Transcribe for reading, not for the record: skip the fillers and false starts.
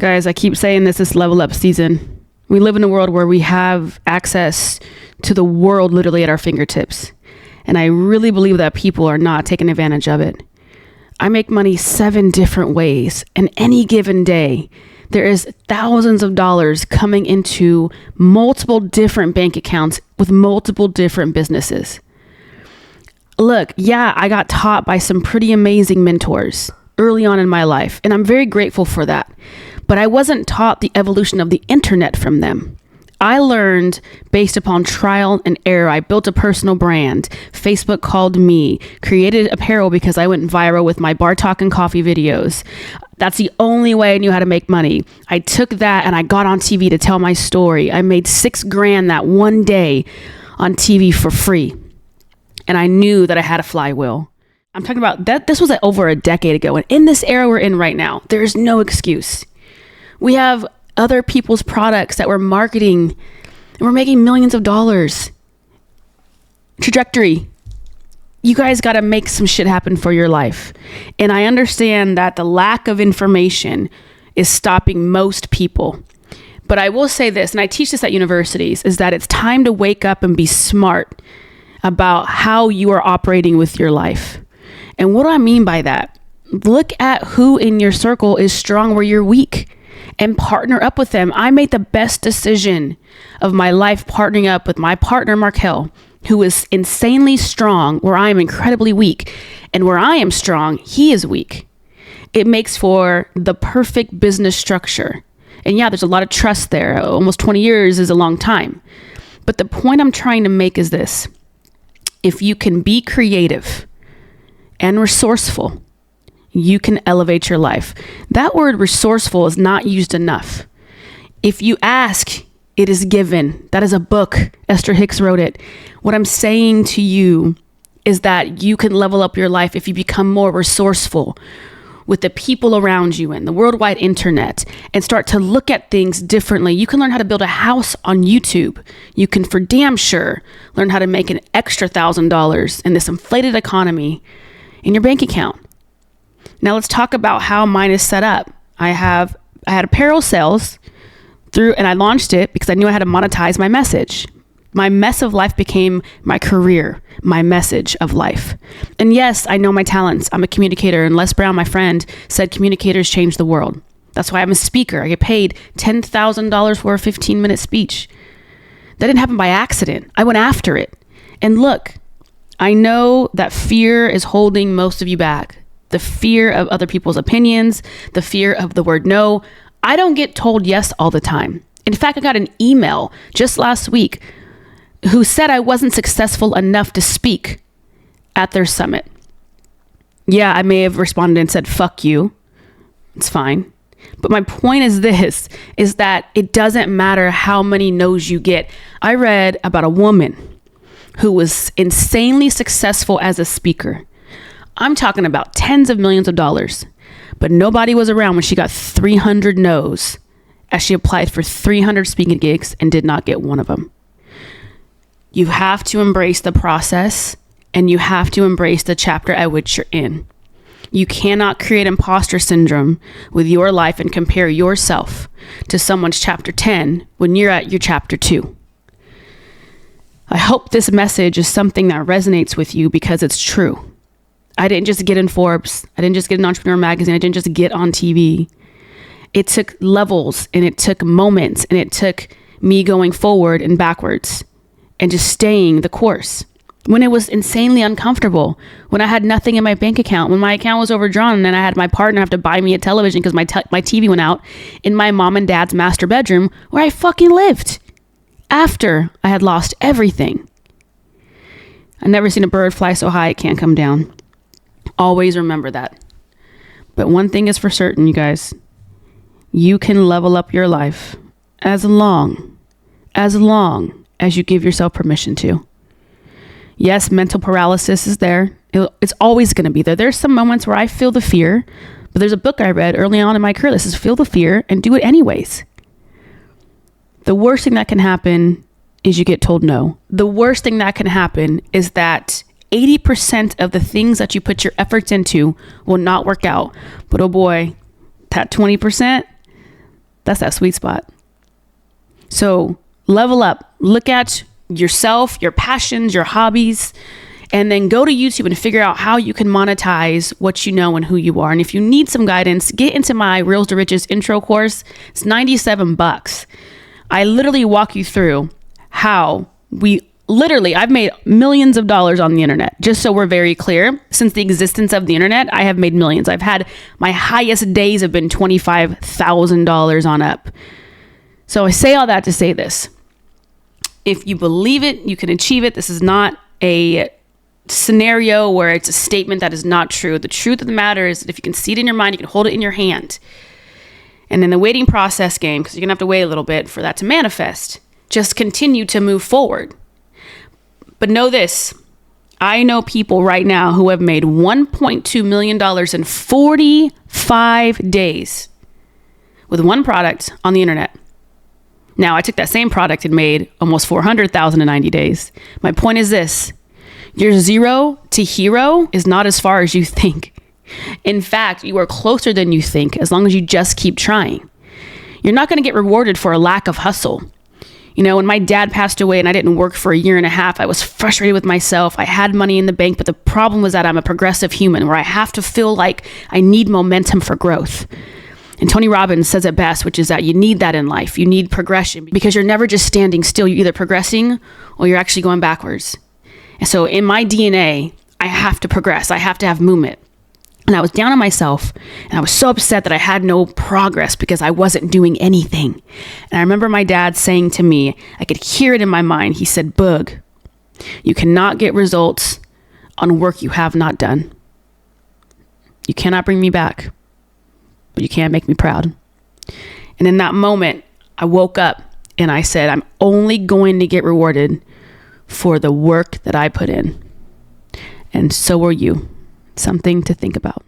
Guys, I keep saying this is level up season. We live in a world where we have access to the world literally at our fingertips. And I really believe that people are not taking advantage of it. I make money 7 different ways. And any given day, there is thousands of dollars coming into multiple different bank accounts with multiple different businesses. Look, yeah, I got taught by some pretty amazing mentors early on in my life, and I'm very grateful for that. But I wasn't taught the evolution of the internet from them. I learned based upon trial and error. I built a personal brand. Facebook called me, created apparel because I went viral with my bar talk and coffee videos. That's the only way I knew how to make money. I took that and I got on TV to tell my story. I made $6,000 that one day on TV for free. And I knew that I had a flywheel. I'm talking about that. This was like over a decade ago. And in this era we're in right now, there is no excuse. We have other people's products that we're marketing and we're making millions of dollars. Trajectory. You guys got to make some shit happen for your life. And I understand that the lack of information is stopping most people. But I will say this, and I teach this at universities, is that it's time to wake up and be smart about how you are operating with your life. And what do I mean by that? Look at who in your circle is strong where you're weak and partner up with them. I made the best decision of my life partnering up with my partner, Markel, who is insanely strong where I am incredibly weak. And where I am strong, he is weak. It makes for the perfect business structure. And yeah, there's a lot of trust there. Almost 20 years is a long time. But the point I'm trying to make is this. If you can be creative and resourceful, you can elevate your life. That word resourceful is not used enough. If you ask, it is given. That is a book. Esther Hicks wrote it. What I'm saying to you is that you can level up your life if you become more resourceful with the people around you and the worldwide internet and start to look at things differently. You can learn how to build a house on YouTube. You can for damn sure learn how to make an extra $1,000 in this inflated economy in your bank account. Now let's talk about how mine is set up. I had apparel sales and I launched it because I knew I had to monetize my message. My mess of life became my career, my message of life. And yes, I know my talents. I'm a communicator, and Les Brown, my friend, said communicators change the world. That's why I'm a speaker. I get paid $10,000 for a 15-minute speech. That didn't happen by accident. I went after it. And look, I know that fear is holding most of you back. The fear of other people's opinions, the fear of the word no. I don't get told yes all the time. In fact, I got an email just last week who said I wasn't successful enough to speak at their summit. Yeah, I may have responded and said, fuck you. It's fine. But my point is this, is that it doesn't matter how many no's you get. I read about a woman who was insanely successful as a speaker. I'm talking about tens of millions of dollars, but nobody was around when she got 300 no's as she applied for 300 speaking gigs and did not get one of them. You have to embrace the process and you have to embrace the chapter at which you're in. You cannot create imposter syndrome with your life and compare yourself to someone's chapter 10 when you're at your chapter 2. I hope this message is something that resonates with you because it's true. I didn't just get in Forbes. I didn't just get in Entrepreneur Magazine. I didn't just get on TV. It took levels and it took moments and it took me going forward and backwards and just staying the course. When it was insanely uncomfortable, when I had nothing in my bank account, when my account was overdrawn and then I had my partner have to buy me a television because my TV went out in my mom and dad's master bedroom where I fucking lived after I had lost everything. I've never seen a bird fly so high it can't come down. Always remember that. But one thing is for certain, you guys, you can level up your life as long as you give yourself permission to. Yes, mental paralysis is there. It's always going to be there. There's some moments where I feel the fear, but there's a book I read early on in my career that says feel the fear and do it anyways. The worst thing that can happen is you get told no. The worst thing that can happen is that 80% of the things that you put your efforts into will not work out. But oh boy, that 20%, That's that sweet spot. So level up, look at yourself, your passions, your hobbies, and then go to YouTube and figure out how you can monetize what you know and who you are. And if you need some guidance, get into my Reels to Riches intro course. It's $97. I literally walk you through how I've made millions of dollars on the internet. Just so we're very clear, since the existence of the internet, I have made millions. I've had my highest days have been $25,000 on up. So I say all that to say this. If you believe it, you can achieve it. This is not a scenario where it's a statement that is not true. The truth of the matter is that if you can see it in your mind, you can hold it in your hand. And in the waiting process game, because you're gonna have to wait a little bit for that to manifest, just continue to move forward. But know this, I know people right now who have made $1.2 million in 45 days with one product on the internet. Now, I took that same product and made almost $400,000 in 90 days. My point is this, your zero to hero is not as far as you think. In fact, you are closer than you think as long as you just keep trying. You're not gonna get rewarded for a lack of hustle. You know, when my dad passed away and I didn't work for a year and a half, I was frustrated with myself. I had money in the bank, but the problem was that I'm a progressive human where I have to feel like I need momentum for growth. And Tony Robbins says it best, which is that you need that in life. You need progression because you're never just standing still. You're either progressing or you're actually going backwards. And so in my DNA, I have to progress. I have to have movement. And I was down on myself and I was so upset that I had no progress because I wasn't doing anything. And I remember my dad saying to me, I could hear it in my mind. He said, Boog, you cannot get results on work you have not done. You cannot bring me back, but you can make me proud. And in that moment, I woke up and I said, I'm only going to get rewarded for the work that I put in. And so are you. Something to think about.